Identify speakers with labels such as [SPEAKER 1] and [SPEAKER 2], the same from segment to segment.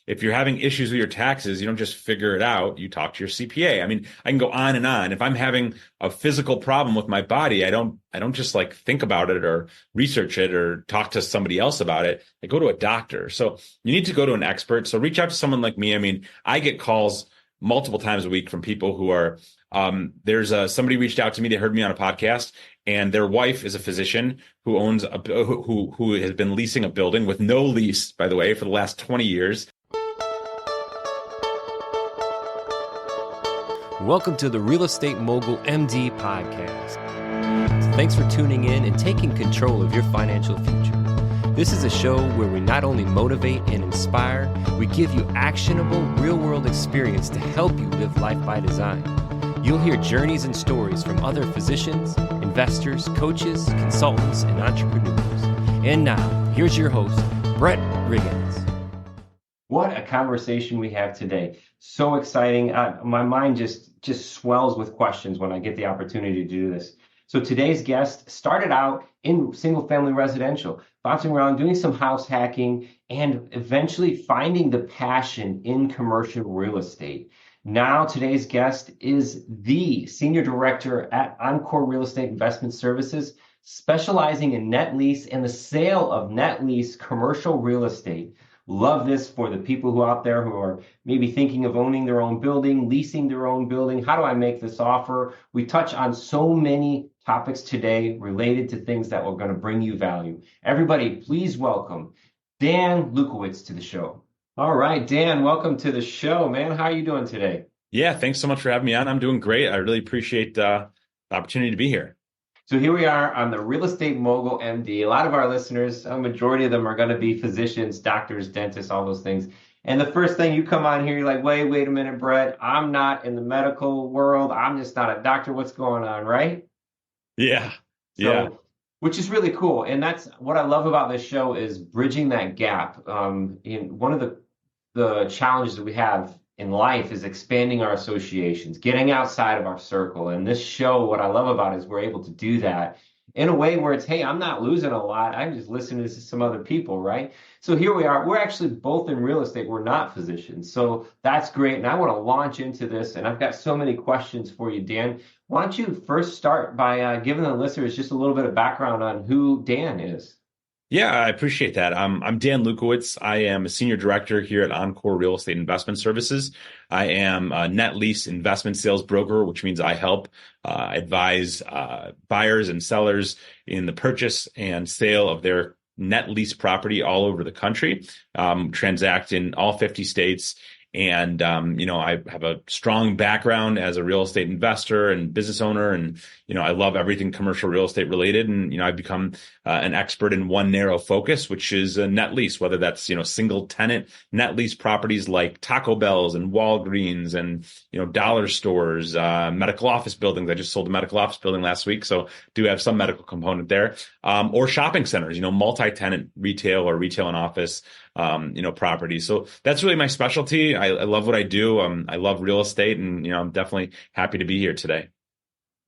[SPEAKER 1] If you're having issues with your taxes, you don't just figure it out. You talk to your CPA. I mean, I can go on and on. If I'm having a physical problem with my body, I don't just like think about it or research it or talk to somebody else about it. I go to a doctor. So you need to go to an expert. So reach out to someone like me. I mean, I get calls multiple times a week from people who are, there's somebody reached out to me. They heard me on a podcast, and their wife is a physician who owns who has been leasing a building with no lease, by the way, for the last 20 years.
[SPEAKER 2] Welcome to the Real Estate Mogul MD podcast. Thanks for tuning in and taking control of your financial future. This is a show where we not only motivate and inspire, we give you actionable real-world experience to help you live life by design. You'll hear journeys and stories from other physicians, investors, coaches, consultants, and entrepreneurs. And now, here's your host, Brett Riggins. What a conversation we have today. So exciting. My mind just swells with questions when I get the opportunity to do this. So today's guest started out in single-family residential, bouncing around, doing some house hacking, and eventually finding the passion in commercial real estate. Now today's guest is the Senior Director at Encore Real Estate Investment Services, specializing in net lease and the sale of net lease commercial real estate. Love this for the people who out there who are maybe thinking of owning their own building, leasing their own building. How do I make this offer? We touch on so many topics today related to things that are going to bring you value. Everybody, please welcome Dan Lewkowicz to the show. All right, Dan, welcome to the show, man. How are you doing today?
[SPEAKER 1] Yeah, thanks so much for having me on. I'm doing great. I really appreciate the opportunity to be here.
[SPEAKER 2] So here we are on the Real Estate Mogul MD. A lot of our listeners, a majority of them are going to be physicians, doctors, dentists, all those things. And the first thing you come on here, you're like, wait a minute, Brett, I'm not in the medical world. I'm just not a doctor. What's going on, right?
[SPEAKER 1] Yeah.
[SPEAKER 2] Which is really cool. And that's what I love about this show is bridging that gap. One of the challenges that we have in life is expanding our associations, getting outside of our circle. And this show, what I love about it is we're able to do that in a way where it's, hey, I'm not losing a lot. I'm just listening to some other people, right? So here we are. We're actually both in real estate. We're not physicians. So that's great. And I want to launch into this. And I've got so many questions for you, Dan. Why don't you first start by giving the listeners just a little bit of background on who Dan is?
[SPEAKER 1] Yeah, I appreciate that. I'm Dan Lewkowicz. I am a senior director here at Encore Real Estate Investment Services. I am a net lease investment sales broker, which means I help advise buyers and sellers in the purchase and sale of their net lease property all over the country, transact in all 50 states. And, I have a strong background as a real estate investor and business owner. And, I love everything commercial real estate related. And, I've become an expert in one narrow focus, which is a net lease, whether that's, single tenant net lease properties like Taco Bell's and Walgreens and, dollar stores, medical office buildings. I just sold a medical office building last week. So do have some medical component there, or shopping centers, multi-tenant retail or retail and office, properties. So that's really my specialty. I love what I do. I love real estate, and I'm definitely happy to be here today.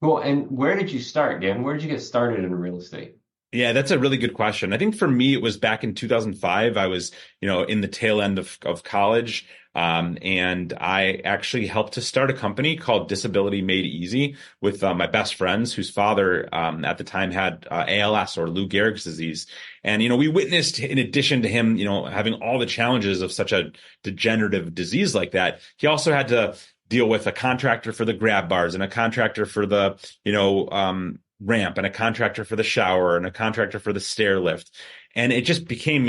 [SPEAKER 2] Cool. And where did you start, Dan? Where did you get started in real estate?
[SPEAKER 1] Yeah, that's a really good question. I think for me, it was back in 2005. I was, in the tail end of college. And I actually helped to start a company called Disability Made Easy with my best friends whose father at the time had ALS or Lou Gehrig's disease. And, we witnessed, in addition to him, having all the challenges of such a degenerative disease like that, he also had to deal with a contractor for the grab bars and a contractor for the, ramp and a contractor for the shower and a contractor for the stair lift. And it just became,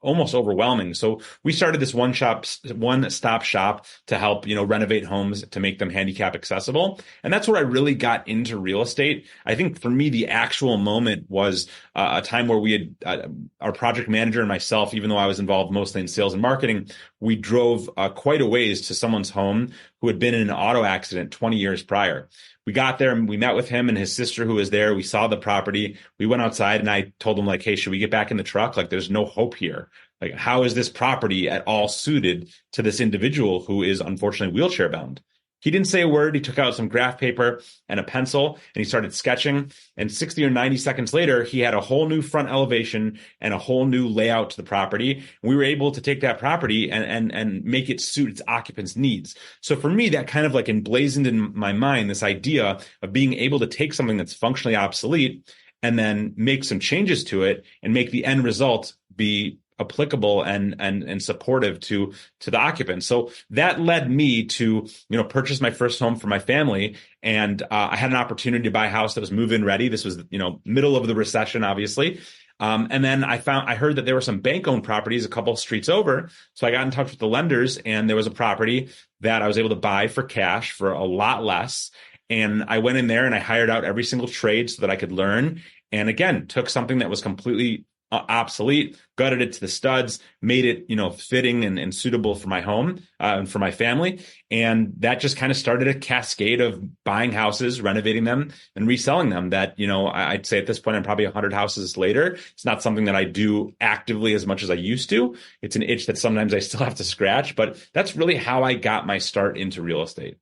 [SPEAKER 1] almost overwhelming. So we started this one-stop shop to help, renovate homes to make them handicap accessible. And that's where I really got into real estate. I think for me, the actual moment was a time where we had our project manager and myself, even though I was involved mostly in sales and marketing, we drove quite a ways to someone's home who had been in an auto accident 20 years prior. We got there and we met with him and his sister who was there. We saw the property. We went outside and I told him, like, hey, should we get back in the truck? Like, there's no hope here. Like, how is this property at all suited to this individual who is unfortunately wheelchair bound? He didn't say a word. He took out some graph paper and a pencil and he started sketching. And 60 or 90 seconds later, he had a whole new front elevation and a whole new layout to the property. We were able to take that property and make it suit its occupants' needs. So for me, that kind of like emblazoned in my mind this idea of being able to take something that's functionally obsolete and then make some changes to it and make the end result be applicable and supportive to the occupants. So that led me to, purchase my first home for my family. And I had an opportunity to buy a house that was move-in ready. This was, middle of the recession, obviously. And then I heard that there were some bank-owned properties a couple of streets over. So I got in touch with the lenders and there was a property that I was able to buy for cash for a lot less. And I went in there and I hired out every single trade so that I could learn. And again, took something that was completely obsolete, gutted it to the studs, made it, fitting and suitable for my home and for my family. And that just kind of started a cascade of buying houses, renovating them and reselling them that, I'd say at this point, I'm probably 100 houses later. It's not something that I do actively as much as I used to. It's an itch that sometimes I still have to scratch, but that's really how I got my start into real estate.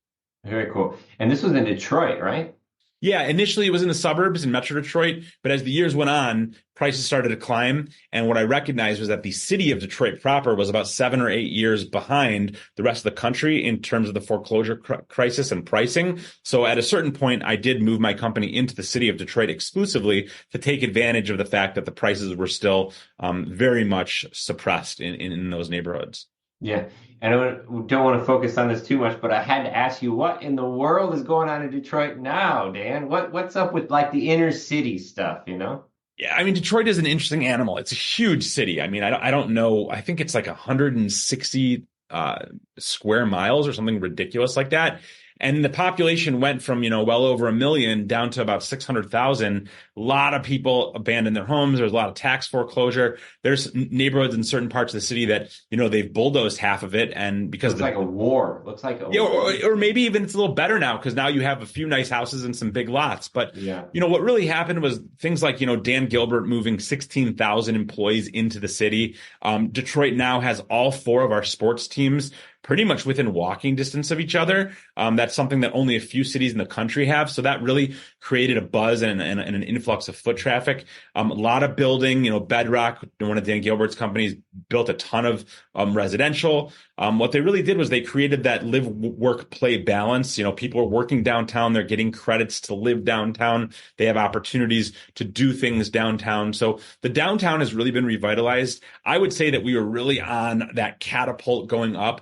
[SPEAKER 3] Very cool. And this was in Detroit, right?
[SPEAKER 1] Yeah, initially it was in the suburbs in Metro Detroit, but as the years went on, prices started to climb. And what I recognized was that the city of Detroit proper was about 7 or 8 years behind the rest of the country in terms of the foreclosure crisis and pricing. So at a certain point, I did move my company into the city of Detroit exclusively to take advantage of the fact that the prices were still very much suppressed in those neighborhoods.
[SPEAKER 3] Yeah. And I don't want to focus on this too much, but I had to ask you, what in the world is going on in Detroit now, Dan? What's up with like the inner city stuff,
[SPEAKER 1] Yeah, I mean, Detroit is an interesting animal. It's a huge city. I mean, I don't know. I think it's like 160 square miles or something ridiculous like that. And the population went from, well over 1 million down to about 600,000. A lot of people abandoned their homes. There's a lot of tax foreclosure. There's neighborhoods in certain parts of the city that, they've bulldozed half of it. And because
[SPEAKER 3] looks like a war. Looks like a war.
[SPEAKER 1] Or maybe even it's a little better now because now you have a few nice houses and some big lots. But,
[SPEAKER 3] yeah.
[SPEAKER 1] What really happened was things like, Dan Gilbert moving 16,000 employees into the city. Detroit now has all 4 of our sports teams pretty much within walking distance of each other. That's something that only a few cities in the country have. So that really created a buzz and an influx of foot traffic. A lot of building, Bedrock, one of Dan Gilbert's companies, built a ton of residential. What they really did was they created that live, work, play balance. People are working downtown. They're getting credits to live downtown. They have opportunities to do things downtown. So the downtown has really been revitalized. I would say that we were really on that catapult going up.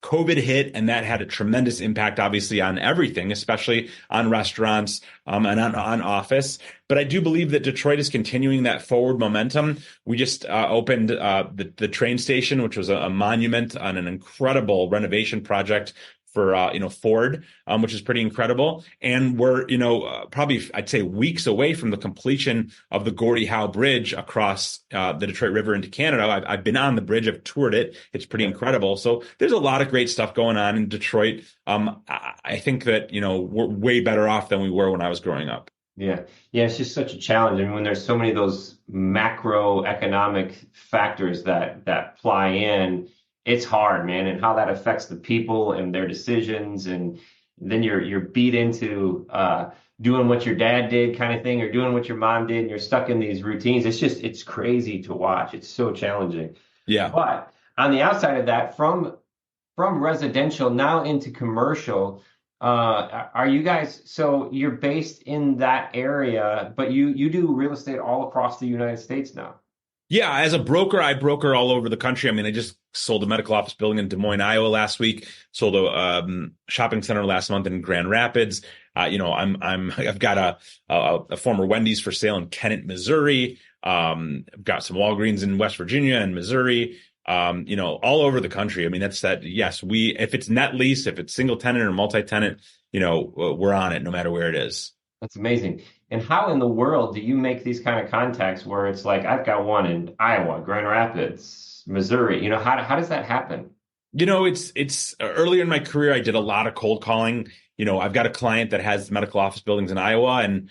[SPEAKER 1] COVID hit, and that had a tremendous impact, obviously, on everything, especially on restaurants and on office. But I do believe that Detroit is continuing that forward momentum. We just opened the train station, which was a monument on an incredible renovation project for Ford, which is pretty incredible. And we're probably I'd say weeks away from the completion of the Gordie Howe Bridge across the Detroit River into Canada. I've been on the bridge. I've toured it. It's pretty incredible. So there's a lot of great stuff going on in Detroit. I think that we're way better off than we were when I was growing up.
[SPEAKER 3] Yeah. It's just such a challenge. I mean, when there's so many of those macroeconomic factors that fly in, it's hard, man, and how that affects the people and their decisions. And then you're beat into doing what your dad did kind of thing, or doing what your mom did, and you're stuck in these routines. It's crazy to watch. It's so challenging.
[SPEAKER 1] Yeah.
[SPEAKER 3] But on the outside of that, from residential now into commercial, are you guys, so you're based in that area, but you do real estate all across the United States now?
[SPEAKER 1] Yeah, as a broker, I broker all over the country. I mean, I just sold a medical office building in Des Moines, Iowa last week. Sold a shopping center last month in Grand Rapids. I've got a former Wendy's for sale in Kennett, Missouri. I've got some Walgreens in West Virginia and Missouri. All over the country. I mean, that's that. Yes, if it's net lease, if it's single tenant or multi-tenant, we're on it no matter where it is.
[SPEAKER 3] That's amazing. And how in the world do you make these kind of contacts where it's like, I've got one in Iowa, Grand Rapids, Missouri? How does that happen?
[SPEAKER 1] It's earlier in my career, I did a lot of cold calling. I've got a client that has medical office buildings in Iowa, and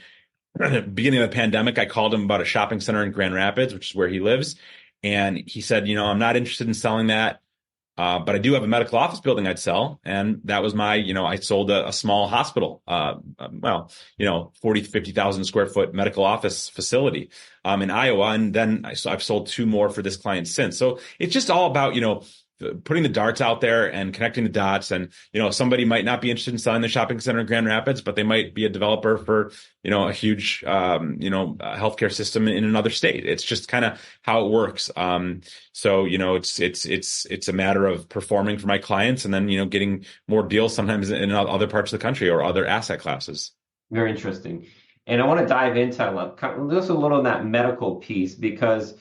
[SPEAKER 1] at the beginning of the pandemic, I called him about a shopping center in Grand Rapids, which is where he lives. And he said, I'm not interested in selling that. But I do have a medical office building I'd sell. And that was I sold a small hospital, 40 to 50,000 square foot medical office facility, in Iowa. And then I've sold two more for this client since. So it's just all about, putting the darts out there and connecting the dots. And, somebody might not be interested in selling the shopping center in Grand Rapids, but they might be a developer for, a huge, healthcare system in another state. It's just kind of how it works. So, it's a matter of performing for my clients and then, getting more deals sometimes in other parts of the country or other asset classes.
[SPEAKER 3] Very interesting. And I want to dive into just a little in that medical piece, because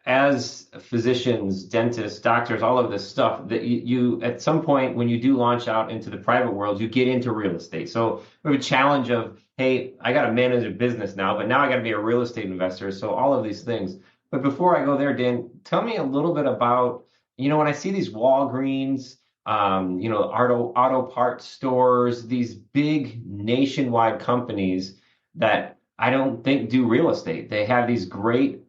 [SPEAKER 3] as physicians, dentists, doctors, all of this stuff, that you at some point when you do launch out into the private world, you get into real estate. So we have a challenge of, hey, I got to manage a business now, but now I got to be a real estate investor. So all of these things. But before I go there, Dan, tell me a little bit about, when I see these Walgreens, auto parts stores, these big nationwide companies that I don't think do real estate. They have these great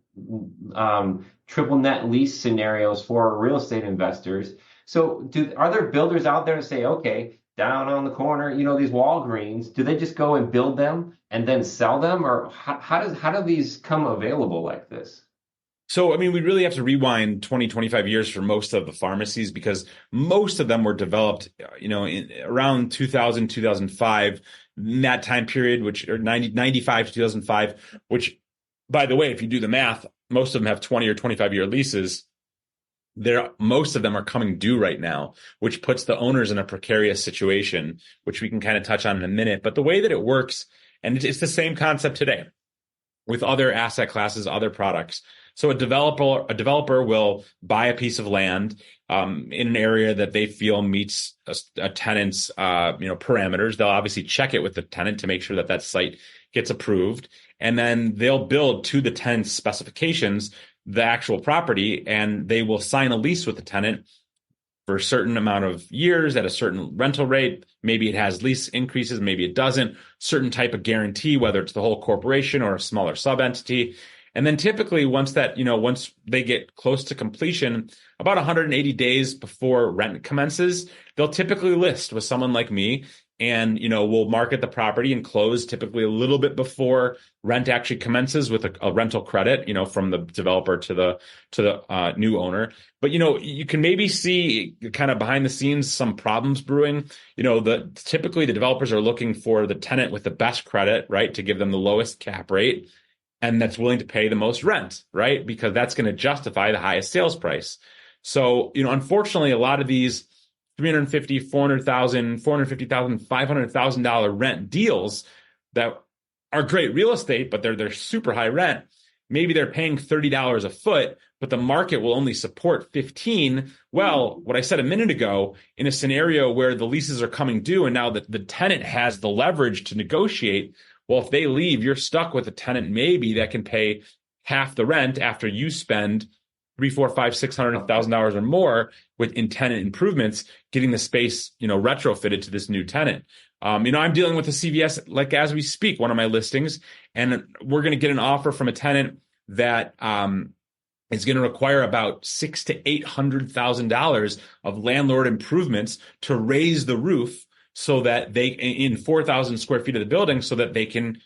[SPEAKER 3] triple net lease scenarios for real estate investors. So are there builders out there to say, okay, down on the corner, these Walgreens, do they just go and build them and then sell them? Or how do these come available like this?
[SPEAKER 1] So, we really have to rewind 20, 25 years for most of the pharmacies, because most of them were developed, around 2000, 2005, in that time period, or 95 to 2005, which, by the way, if you do the math, most of them have 20 or 25-year leases. Most of them are coming due right now, which puts the owners in a precarious situation, which we can kind of touch on in a minute. But the way that it works, and it's the same concept today with other asset classes, other products. So a developer will buy a piece of land in an area that they feel meets a tenant's parameters. They'll obviously check it with the tenant to make sure that site gets approved, and then they'll build to the tenant's specifications the actual property, and they will sign a lease with the tenant for a certain amount of years at a certain rental rate. Maybe it has lease increases, maybe it doesn't, certain type of guarantee, whether it's the whole corporation or a smaller sub-entity. And then typically once they get close to completion, about 180 days before rent commences, they'll typically list with someone like me, and we'll market the property and close typically a little bit before rent actually commences with a rental credit, from the developer to the new owner. But you can maybe see kind of behind the scenes some problems brewing. Typically the developers are looking for the tenant with the best credit, right, to give them the lowest cap rate, and that's willing to pay the most rent, right, because that's going to justify the highest sales price. So unfortunately, a lot of these $350,000, $400,000, $450,000, $500,000 rent deals that are great real estate, but they're super high rent. Maybe they're paying $30 a foot, but the market will only support 15. Well, what I said a minute ago, in a scenario where the leases are coming due and now the tenant has the leverage to negotiate, well, if they leave, you're stuck with a tenant maybe that can pay half the rent after you spend $300,000, $500,000, $600,000 or more in tenant improvements, getting the space, retrofitted to this new tenant. I'm dealing with a CVS like as we speak, one of my listings, and we're going to get an offer from a tenant that is going to require about $600,000 to $800,000 of landlord improvements to raise the roof so that they in 4,000 square feet of the building, so that they can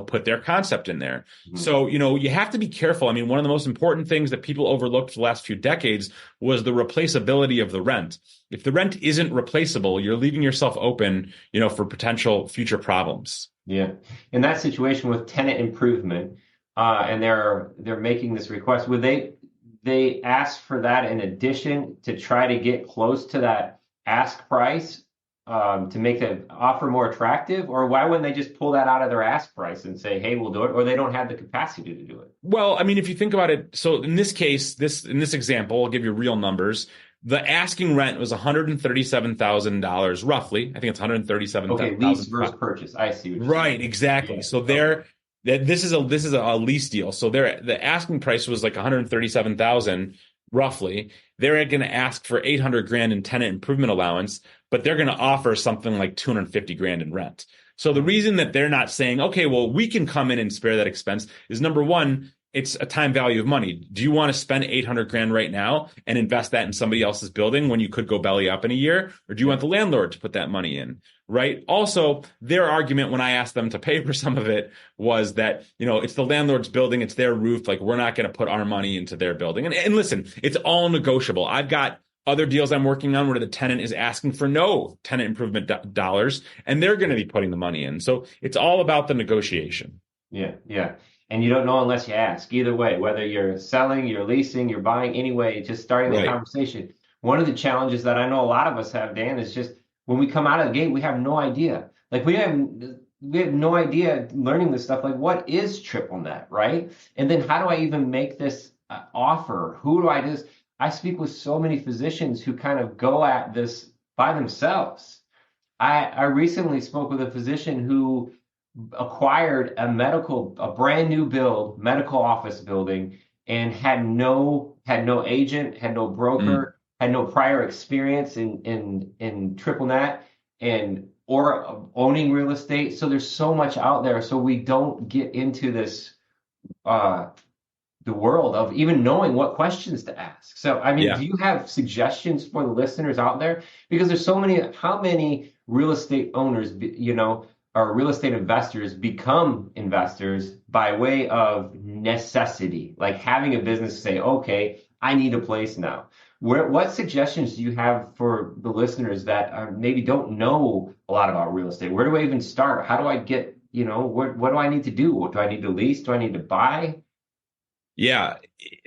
[SPEAKER 1] put their concept in there. Mm-hmm. So, you have to be careful. One of the most important things that people overlooked for the last few decades was the replaceability of the rent. If the rent isn't replaceable, you're leaving yourself open, for potential future problems.
[SPEAKER 3] Yeah. In that situation with tenant improvement, and they're making this request, would they ask for that in addition to try to get close to that ask price? To make the offer more attractive? Or why wouldn't they just pull that out of their ask price and say, hey, we'll do it? Or they don't have the capacity to do it?
[SPEAKER 1] Well, if you think about it, so in this case, in this example, I'll give you real numbers. The asking rent was $137,000 roughly. I think it's $137,000. Okay,
[SPEAKER 3] lease versus purchase. I see what you're
[SPEAKER 1] right,
[SPEAKER 3] saying.
[SPEAKER 1] Exactly. Yeah. So this is a lease deal. So the asking price was like $137,000 roughly. They're going to ask for $800,000 in tenant improvement allowance, but they're going to offer something like $250,000 in rent. So the reason that they're not saying, okay, well, we can come in and spare that expense is, number one, it's a time value of money. Do you want to spend 800 grand right now and invest that in somebody else's building when you could go belly up in a year? Or do you want the landlord to put that money in? Right. Also, their argument when I asked them to pay for some of it was that, it's the landlord's building. It's their roof. Like, we're not going to put our money into their building. And listen, it's all negotiable. I've got other deals I'm working on where the tenant is asking for no tenant improvement dollars, and they're going to be putting the money in. So it's all about the negotiation.
[SPEAKER 3] Yeah. Yeah. And you don't know unless you ask. Either way, whether you're selling, you're leasing, you're buying, anyway, just starting the conversation. One of the challenges that I know a lot of us have, Dan, is just when we come out of the gate, we have no idea. Like, we have no idea learning this stuff. Like, what is triple net, right? And then how do I even make this offer? Who do I just? I speak with so many physicians who kind of go at this by themselves. I recently spoke with a physician who acquired a brand new build medical office building and had no agent, had no broker, had no prior experience in triple net or owning real estate. So there's so much out there. So we don't get into this the world of even knowing what questions to ask. So do you have suggestions for the listeners out there? Because there's so many. How many real estate owners, or real estate investors become investors by way of necessity, like having a business say, okay, I need a place now. What suggestions do you have for the listeners that maybe don't know a lot about real estate? Where do I even start? How do I get, what do I need to do? Do I need to lease? Do I need to buy?
[SPEAKER 1] Yeah.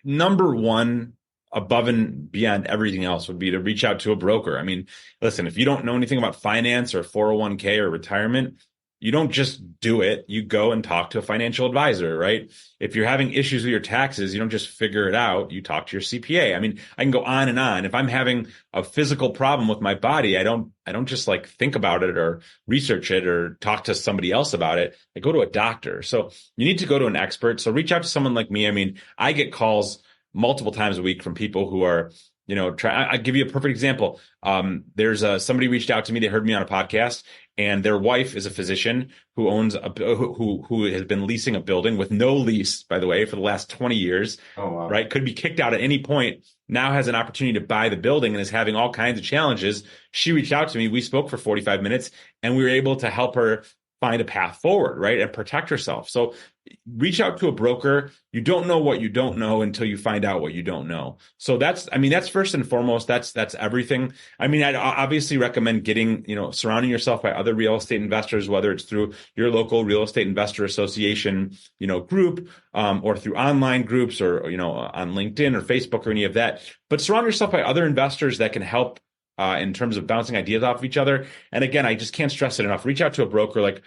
[SPEAKER 1] Number one, above and beyond everything else, would be to reach out to a broker. I mean, listen, if you don't know anything about finance or 401k or retirement, you don't just do it. You go and talk to a financial advisor, right? If you're having issues with your taxes, you don't just figure it out. You talk to your CPA. I mean, I can go on and on. If I'm having a physical problem with my body, I don't just like think about it or research it or talk to somebody else about it. I go to a doctor. So you need to go to an expert. So reach out to someone like me. I mean, I get calls multiple times a week from people who are, I give you a perfect example. There's somebody reached out to me. They heard me on a podcast, and their wife is a physician who owns who has been leasing a building with no lease, by the way, for the last 20 years. Oh, wow. Right? Could be kicked out at any point. Now has an opportunity to buy the building and is having all kinds of challenges. She reached out to me. We spoke for 45 minutes, and we were able to help her find a path forward, right? And protect herself. So reach out to a broker. You don't know what you don't know until you find out what you don't know. So that's first and foremost. That's everything. I mean, I'd obviously recommend surrounding yourself by other real estate investors, whether it's through your local real estate investor association, group, or through online groups or, on LinkedIn or Facebook or any of that. But surround yourself by other investors that can help in terms of bouncing ideas off of each other. And again, I just can't stress it enough. Reach out to a broker. Like,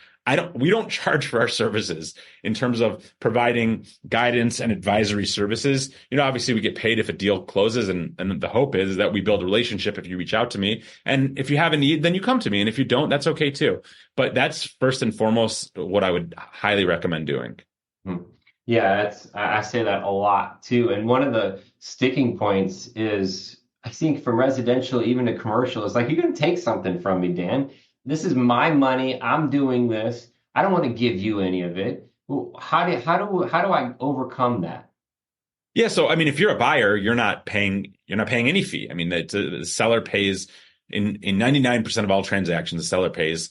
[SPEAKER 1] we don't charge for our services in terms of providing guidance and advisory services. Obviously we get paid if a deal closes, and the hope is that we build a relationship if you reach out to me. And if you have a need, then you come to me. And if you don't, that's okay too. But that's first and foremost what I would highly recommend doing.
[SPEAKER 3] Yeah, I say that a lot too. And one of the sticking points is, I think, from residential even to commercial, is like, you're going to take something from me, Dan. This is my money. I'm doing this. I don't want to give you any of it. Well, how do I overcome that?
[SPEAKER 1] Yeah. So, I mean, if you're a buyer, you're not paying any fee. I mean, the seller pays in 99% of all transactions, the seller pays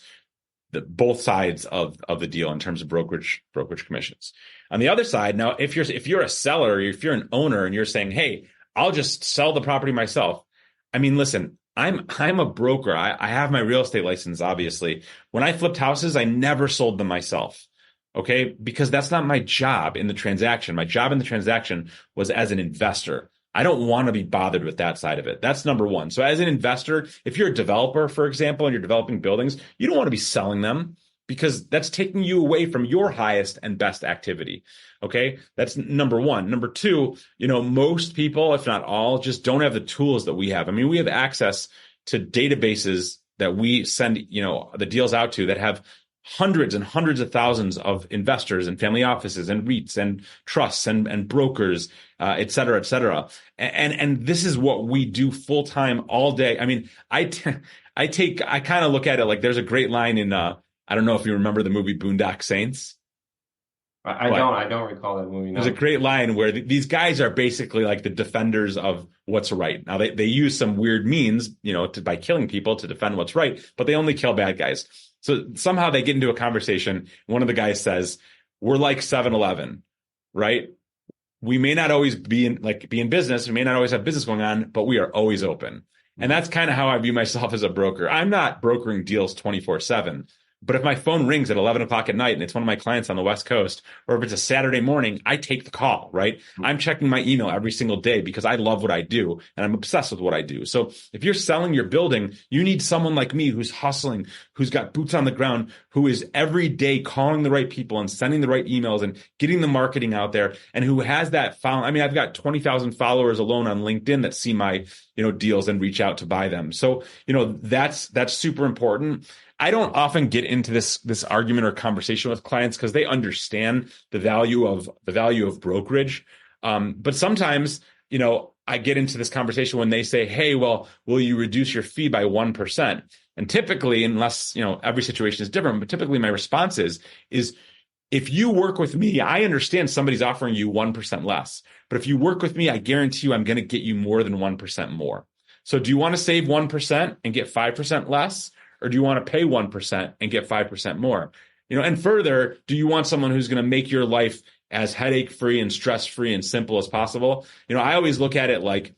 [SPEAKER 1] both sides of the deal in terms of brokerage commissions. On the other side, now, if you're a seller, or if you're an owner and you're saying, hey, I'll just sell the property myself. I mean, listen, I'm a broker. I have my real estate license, obviously. When I flipped houses, I never sold them myself. Okay. Because that's not my job in the transaction. My job in the transaction was as an investor. I don't want to be bothered with that side of it. That's number one. So as an investor, if you're a developer, for example, and you're developing buildings, you don't want to be selling them, because that's taking you away from your highest and best activity. Okay. That's number one. Number two, most people, if not all, just don't have the tools that we have. I mean, we have access to databases that we send, the deals out to that have hundreds and hundreds of thousands of investors and family offices and REITs and trusts and brokers, et cetera, et cetera. And this is what we do full time all day. I mean, I kind of look at it like, there's a great line in, I don't know if you remember the movie Boondock Saints.
[SPEAKER 3] I don't recall that movie.
[SPEAKER 1] There's a great line where these guys are basically like the defenders of what's right. Now they use some weird means, by killing people to defend what's right, but they only kill bad guys. So somehow they get into a conversation. One of the guys says, "We're like 7-Eleven, right? We may not always be in business. We may not always have business going on, but we are always open." And that's kind of how I view myself as a broker. I'm not brokering deals 24/7. But if my phone rings at 11 o'clock at night and it's one of my clients on the West Coast, or if it's a Saturday morning, I take the call, right? I'm checking my email every single day because I love what I do and I'm obsessed with what I do. So if you're selling your building, you need someone like me who's hustling, who's got boots on the ground, who is every day calling the right people and sending the right emails and getting the marketing out there, and who has that follow. I mean, I've got 20,000 followers alone on LinkedIn that see my, deals and reach out to buy them. So, that's super important. I don't often get into this argument or conversation with clients because they understand the value of brokerage. But sometimes, I get into this conversation when they say, "Hey, well, will you reduce your fee by 1%?" And typically, unless, every situation is different, but typically my response is if you work with me, I understand somebody's offering you 1% less, but if you work with me, I guarantee you I'm going to get you more than 1% more. So do you want to save 1% and get 5% less? Or do you want to pay 1% and get 5% more? And further, do you want someone who's going to make your life as headache-free and stress-free and simple as possible? I always look at it like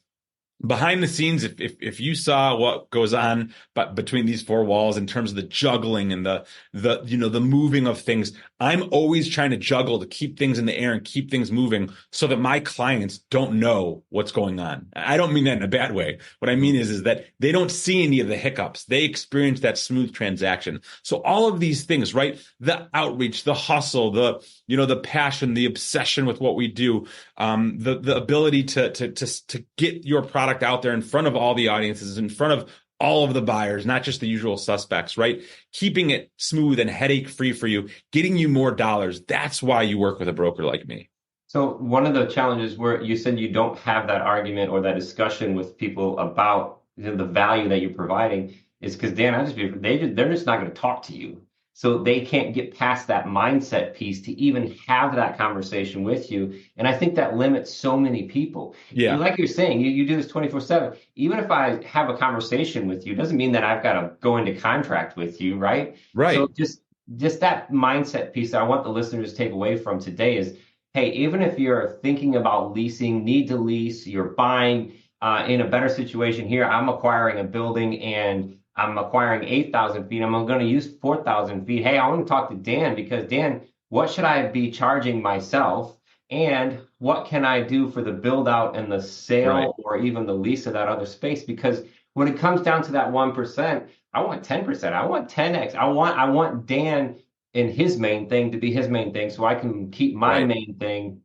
[SPEAKER 1] behind the scenes, if you saw what goes on but between these four walls in terms of the juggling and the moving of things, I'm always trying to juggle to keep things in the air and keep things moving so that my clients don't know what's going on. I don't mean that in a bad way. What I mean is that they don't see any of the hiccups. They experience that smooth transaction. So all of these things, right? The outreach, the hustle, the passion, the obsession with what we do, the ability to get your product out there in front of all the audiences, in front of all of the buyers, not just the usual suspects, right? Keeping it smooth and headache free for you, getting you more dollars. That's why you work with a broker like me.
[SPEAKER 3] So one of the challenges where you said you don't have that argument or that discussion with people about the value that you're providing is because, Dan, they're just not going to talk to you. So they can't get past that mindset piece to even have that conversation with you. And I think that limits so many people.
[SPEAKER 1] Yeah.
[SPEAKER 3] Like you're saying, you do this 24/7. Even if I have a conversation with you, doesn't mean that I've got to go into contract with you, right?
[SPEAKER 1] Right.
[SPEAKER 3] So just that mindset piece that I want the listeners to take away from today is, hey, even if you're thinking about leasing, need to lease, you're buying in a better situation here, I'm acquiring a building and I'm acquiring 8,000 feet. I'm going to use 4,000 feet. Hey, I want to talk to Dan because, Dan, what should I be charging myself? And what can I do for the build out and the sale or even the lease of that other space? Because when it comes down to that 1%, I want 10%. I want 10x. I want Dan and his main thing to be his main thing so I can keep my main thing,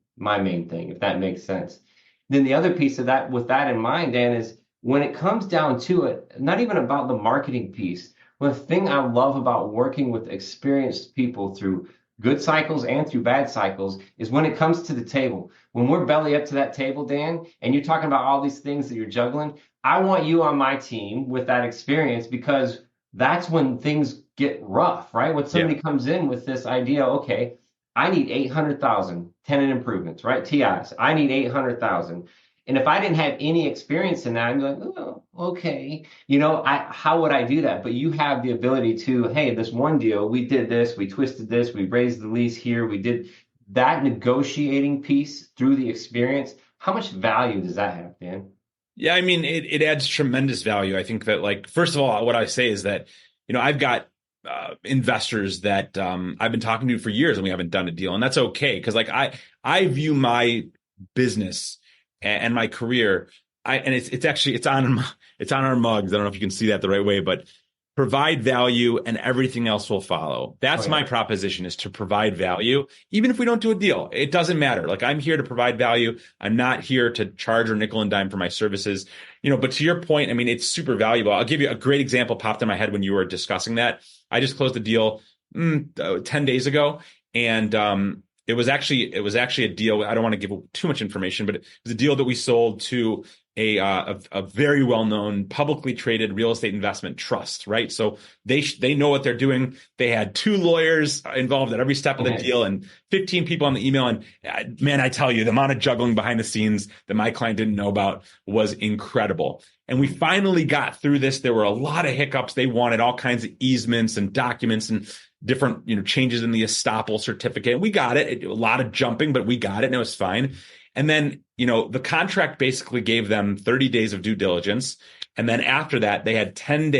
[SPEAKER 3] if that makes sense. Then the other piece of that, with that in mind, Dan, is when it comes down to it, not even about the marketing piece. The thing I love about working with experienced people through good cycles and through bad cycles is when it comes to the table. When we're belly up to that table, Dan, and you're talking about all these things that you're juggling, I want you on my team with that experience because that's when things get rough, right? When somebody comes in with this idea, okay, I need 800,000 tenant improvements, right? TIs. I need 800,000. And if I didn't have any experience in that, I'd be like, oh, okay. How would I do that? But you have the ability to, hey, this one deal, we did this, we twisted this, we raised the lease here, we did that negotiating piece through the experience. How much value does that have, Dan?
[SPEAKER 1] Yeah, I mean, it adds tremendous value. I think that, first of all, what I say is that, I've got investors that I've been talking to for years and we haven't done a deal. And that's okay. Because I view my business and my career, it's on our mugs. I don't know if you can see that the right way, but provide value and everything else will follow. That's my proposition, is to provide value. Even if we don't do a deal, it doesn't matter. I'm here to provide value. I'm not here to charge or nickel and dime for my services. But to your point, I mean, it's super valuable. I'll give you a great example popped in my head when you were discussing that. I just closed a deal 10 days ago, and it was actually a deal. I don't want to give too much information, but it was a deal that we sold to a very well-known publicly traded real estate investment trust, right? So they know what they're doing. They had 2 lawyers involved at every step of the deal and 15 people on the email. And man, I tell you, the amount of juggling behind the scenes that my client didn't know about was incredible. And we finally got through this. There were a lot of hiccups. They wanted all kinds of easements and documents and different, changes in the estoppel certificate. We got it. A lot of jumping, but we got it and it was fine. And then, the contract basically gave them 30 days of due diligence. And then after that, they had 10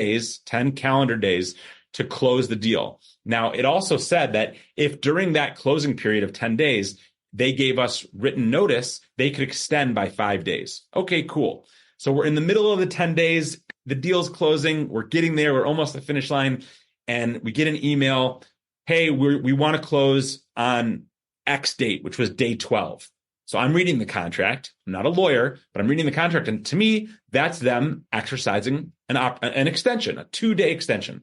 [SPEAKER 1] calendar days to close the deal. Now, it also said that if during that closing period of 10 days, they gave us written notice, they could extend by 5 days. Okay, cool. So we're in the middle of the 10 days. The deal's closing. We're getting there. We're almost at the finish line. And we get an email. Hey, we want to close on X date, which was day 12. So I'm reading the contract. I'm not a lawyer, but I'm reading the contract. And to me, that's them exercising an extension, a 2-day extension.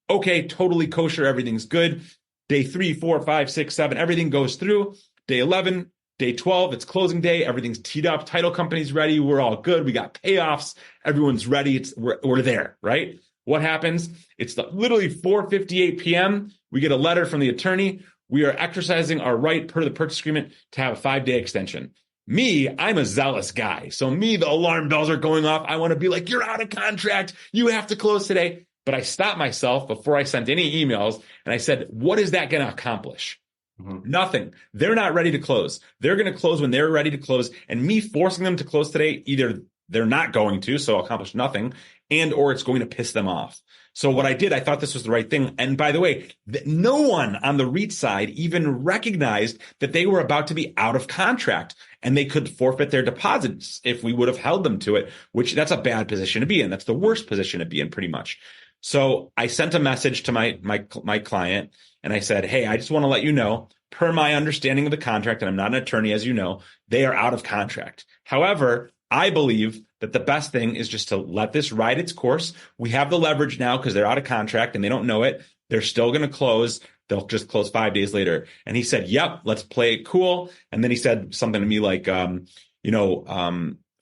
[SPEAKER 1] Okay, totally kosher. Everything's good. Day 3, 4, 5, 6, 7, everything goes through. Day 11, day 12, it's closing day. Everything's teed up. Title company's ready. We're all good. We got payoffs. Everyone's ready. We're there, right? What happens? It's literally 4:58 p.m. We get a letter from the attorney. We are exercising our right per the purchase agreement to have a 5-day extension. Me, I'm a zealous guy. So the alarm bells are going off. I want to be like, you're out of contract. You have to close today. But I stopped myself before I sent any emails. And I said, what is that going to accomplish? Mm-hmm. Nothing. They're not ready to close. They're going to close when they're ready to close. And me forcing them to close today, either they're not going to, so accomplish nothing, or it's going to piss them off. So what I did, I thought this was the right thing. And by the way, no one on the REIT side even recognized that they were about to be out of contract and they could forfeit their deposits if we would have held them to it, which that's a bad position to be in. That's the worst position to be in pretty much. So I sent a message to my client and I said, hey, I just want to let you know, per my understanding of the contract, and I'm not an attorney, as you know, they are out of contract. However, I believe that the best thing is just to let this ride its course. We have the leverage now because they're out of contract and they don't know it. They're still going to close. They'll just close 5 days later. And he said, yep, let's play it cool. And then he said something to me like,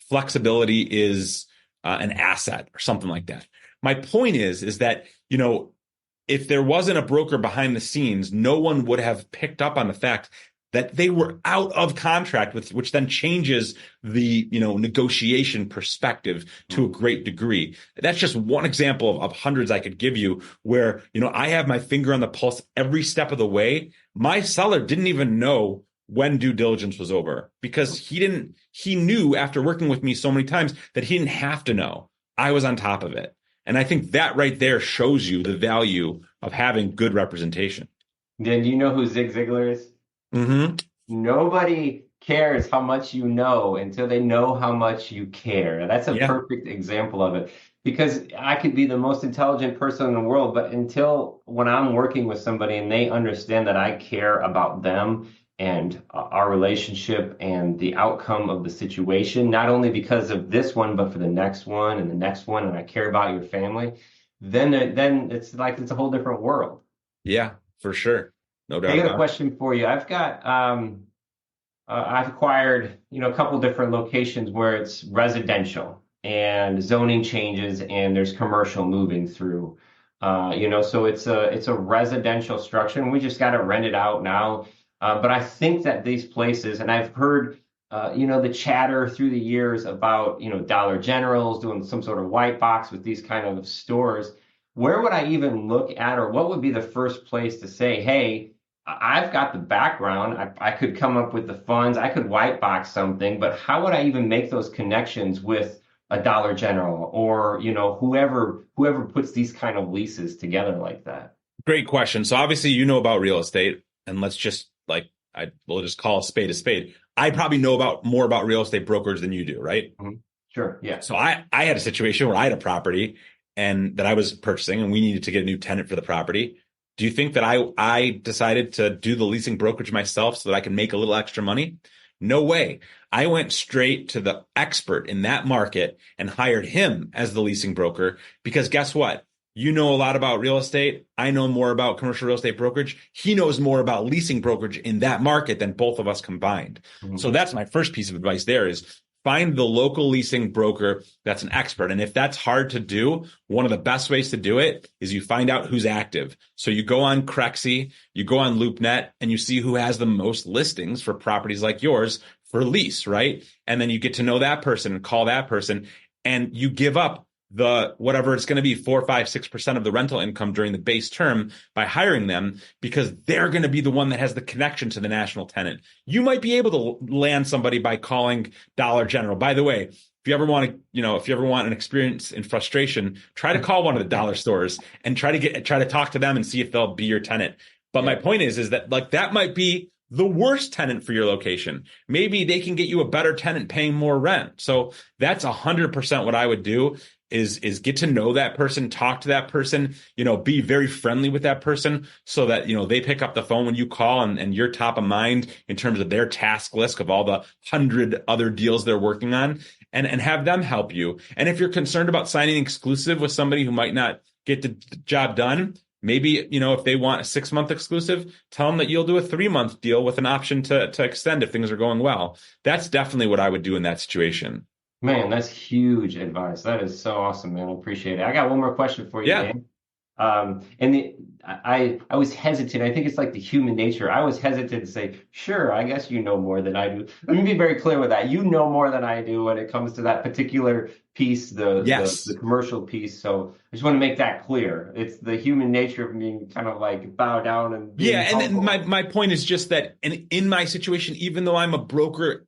[SPEAKER 1] flexibility is an asset or something like that. My point is that, if there wasn't a broker behind the scenes, no one would have picked up on the fact that they were out of contract, which then changes the negotiation perspective to a great degree. That's just one example of hundreds I could give you where I have my finger on the pulse every step of the way. My seller didn't even know when due diligence was over because he knew after working with me so many times that he didn't have to know. I was on top of it. And I think that right there shows you the value of having good representation.
[SPEAKER 3] Then do you know who Zig Ziglar is?
[SPEAKER 1] Mm-hmm.
[SPEAKER 3] Nobody cares how much you know until they know how much you care. That's a perfect example of it. Because I could be the most intelligent person in the world, but until when I'm working with somebody and they understand that I care about them and our relationship and the outcome of the situation, not only because of this one, but for the next one and the next one, and I care about your family, then it's like it's a whole different world.
[SPEAKER 1] Yeah, for sure. No doubt.
[SPEAKER 3] I got a question for you. I've acquired, a couple different locations where it's residential and zoning changes and there's commercial moving through. So it's a residential structure and we just got it rented out now. But I think that these places, and I've heard, the chatter through the years about, Dollar General's doing some sort of white box with these kind of stores. Where would I even look at, or what would be the first place to say, hey, I've got the background. I could come up with the funds. I could white box something, but how would I even make those connections with a Dollar General or, whoever puts these kind of leases together like that?
[SPEAKER 1] Great question. So obviously, about real estate, and let's just we'll just call a spade. I probably know more about real estate brokers than you do, right?
[SPEAKER 3] Mm-hmm. Sure. Yeah.
[SPEAKER 1] So I had a situation where I had a property and that I was purchasing and we needed to get a new tenant for the property. Do you think that I decided to do the leasing brokerage myself so that I can make a little extra money? No way. I went straight to the expert in that market and hired him as the leasing broker because guess what? You know a lot about real estate. I know more about commercial real estate brokerage. He knows more about leasing brokerage in that market than both of us combined. Mm-hmm. So that's my first piece of advice there is find the local leasing broker that's an expert. And if that's hard to do, one of the best ways to do it is you find out who's active. So you go on Crexy, you go on LoopNet, and you see who has the most listings for properties like yours for lease, right? And then you get to know that person and call that person, and you give up the whatever it's going to be, 4, 5, 6% of the rental income during the base term by hiring them, because they're going to be the one that has the connection to the national tenant. You might be able to land somebody by calling Dollar General. By the way, if you ever want to, if you ever want an experience in frustration, try to call one of the dollar stores and try to talk to them and see if they'll be your tenant. But my point is that like that might be the worst tenant for your location. Maybe they can get you a better tenant paying more rent. So that's 100% what I would do is get to know that person, talk to that person, be very friendly with that person so that, they pick up the phone when you call and you're top of mind in terms of their task list of all the 100 other deals they're working on, and have them help you. And if you're concerned about signing exclusive with somebody who might not get the job done, maybe, if they want a 6-month exclusive, tell them that you'll do a 3-month deal with an option to extend if things are going well. That's definitely what I would do in that situation.
[SPEAKER 3] Man, that's huge advice. That is so awesome, man. I appreciate it. I got one more question for you, Dan. I was hesitant. I think it's like the human nature. I was hesitant to say, sure, I guess you know more than I do. Let me be very clear with that. You know more than I do when it comes to that particular piece, the commercial piece. So I just want to make that clear. It's the human nature of being kind of like bow down and
[SPEAKER 1] and my point is just that in my situation, even though I'm a broker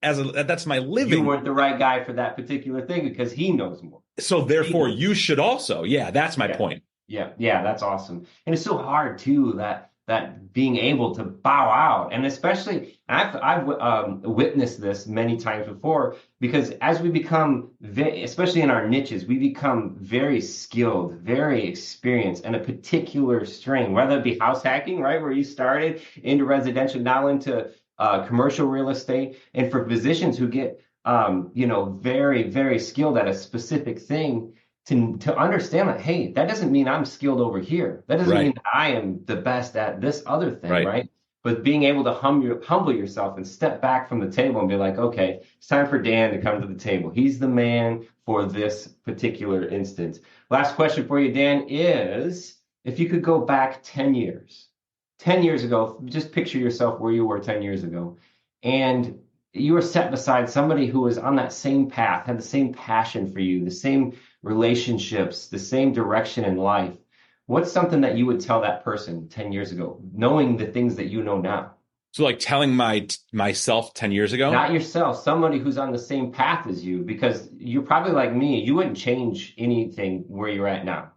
[SPEAKER 1] that's my living,
[SPEAKER 3] you weren't the right guy for that particular thing because he knows more.
[SPEAKER 1] So therefore, you should also. Yeah, that's my point.
[SPEAKER 3] Yeah, that's awesome. And it's so hard too that being able to bow out, and especially I've witnessed this many times before, because as we become, especially in our niches, we become very skilled, very experienced in a particular string, whether it be house hacking, right, where you started, into residential, now into commercial real estate, and for physicians who get very, very skilled at a specific thing, to understand that, hey, that doesn't mean I'm skilled over here. That doesn't mean that I am the best at this other thing, right? But being able to humble yourself and step back from the table and be like, okay, it's time for Dan to come to the table. He's the man for this particular instance. Last question for you, Dan, is if you could go back 10 years ago, just picture yourself where you were 10 years ago, and you were set beside somebody who was on that same path, had the same passion for you, the same relationships, the same direction in life. What's something that you would tell that person 10 years ago, knowing the things that you know now?
[SPEAKER 1] So like telling myself 10 years ago?
[SPEAKER 3] Not yourself, somebody who's on the same path as you, because you're probably like me. You wouldn't change anything where you're at now.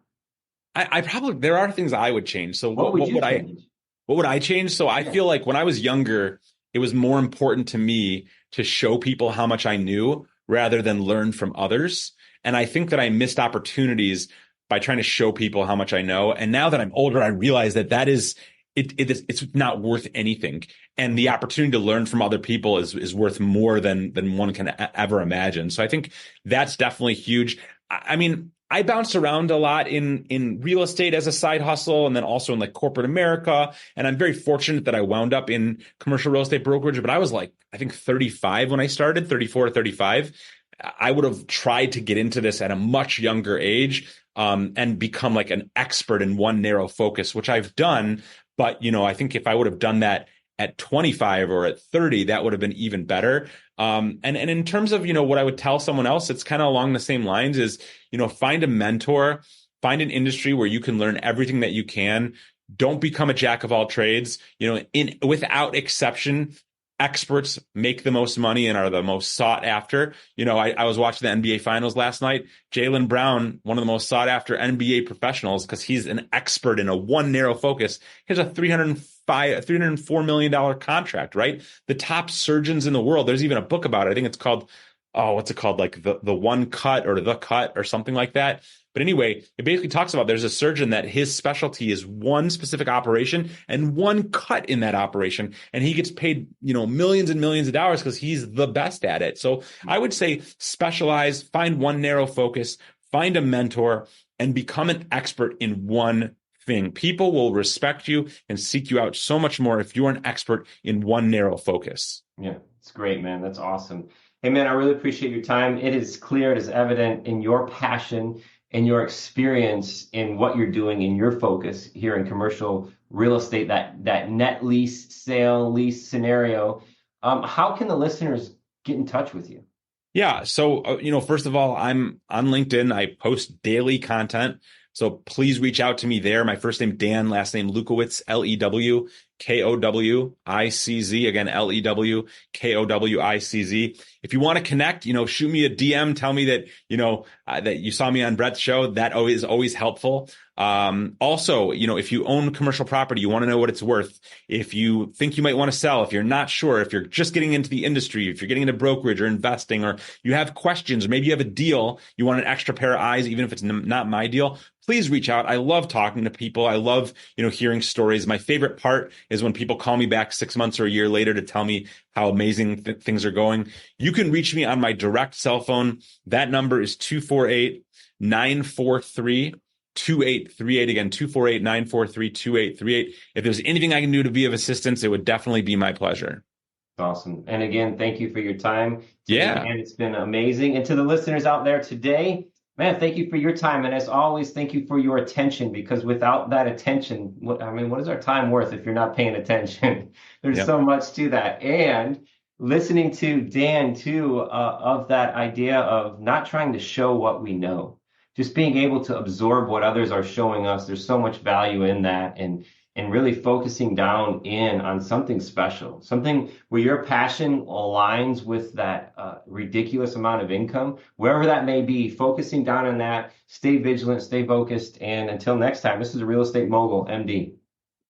[SPEAKER 1] I probably, there are things I would change. So what would I change? So I feel like when I was younger, it was more important to me to show people how much I knew rather than learn from others. And I think that I missed opportunities by trying to show people how much I know. And now that I'm older, I realize that is, it's not worth anything. And the opportunity to learn from other people is worth more than one can ever imagine. So I think that's definitely huge. I mean, I bounced around a lot in real estate as a side hustle, and then also in like corporate America. And I'm very fortunate that I wound up in commercial real estate brokerage, but I was like, I think 35 when I started, 34 or 35. I would have tried to get into this at a much younger age, and become like an expert in one narrow focus, which I've done. But, I think if I would have done that at 25 or at 30, that would have been even better. And in terms of, what I would tell someone else, it's kind of along the same lines is, find a mentor, find an industry where you can learn everything that you can. Don't become a jack of all trades. Without exception, experts make the most money and are the most sought after. I was watching the NBA finals last night. Jaylen Brown, one of the most sought after NBA professionals, because he's an expert in a one narrow focus. He has a $304 million contract, right? The top surgeons in the world. There's even a book about it. I think it's called, what's it called? Like the one cut or the cut or something like that. But anyway, it basically talks about there's a surgeon that his specialty is one specific operation and one cut in that operation. And he gets paid, millions and millions of dollars because he's the best at it. So I would say specialize, find one narrow focus, find a mentor, and become an expert in one thing. People will respect you and seek you out so much more if you're an expert in one narrow focus.
[SPEAKER 3] Yeah, it's great, man. That's awesome. Hey, man, I really appreciate your time. It is clear, it is evident in your passion and your experience in what you're doing in your focus here in commercial real estate, that net lease, sale, lease scenario. How can the listeners get in touch with you?
[SPEAKER 1] Yeah. So, first of all, I'm on LinkedIn. I post daily content. So please reach out to me there. My first name, Dan, last name, Lewkowicz, Lewkowicz. Again, Lewkowicz. If you want to connect, shoot me a DM. Tell me that, that you saw me on Brett's show. That is always helpful. Also, if you own commercial property, you want to know what it's worth. If you think you might want to sell, if you're not sure, if you're just getting into the industry, if you're getting into brokerage or investing, or you have questions, or maybe you have a deal, you want an extra pair of eyes, even if it's not my deal, please reach out. I love talking to people. I love, hearing stories. My favorite part is when people call me back 6 months or a year later to tell me how amazing things are going. You can reach me on my direct cell phone. That number is 248-943-2838. Again, 248-943-2838. If there's anything I can do to be of assistance, it would definitely be my pleasure.
[SPEAKER 3] Awesome. And again, thank you for your time.
[SPEAKER 1] Yeah.
[SPEAKER 3] And it's been amazing. And to the listeners out there today, man, thank you for your time. And as always, thank you for your attention, because without that attention, what is our time worth if you're not paying attention? There's so much to that. And listening to Dan too, of that idea of not trying to show what we know, just being able to absorb what others are showing us. There's so much value in that, and really focusing down in on something special, something where your passion aligns with that ridiculous amount of income, wherever that may be. Focusing down on that, stay vigilant, stay focused, and until next time, this is a Real Estate Mogul, MD.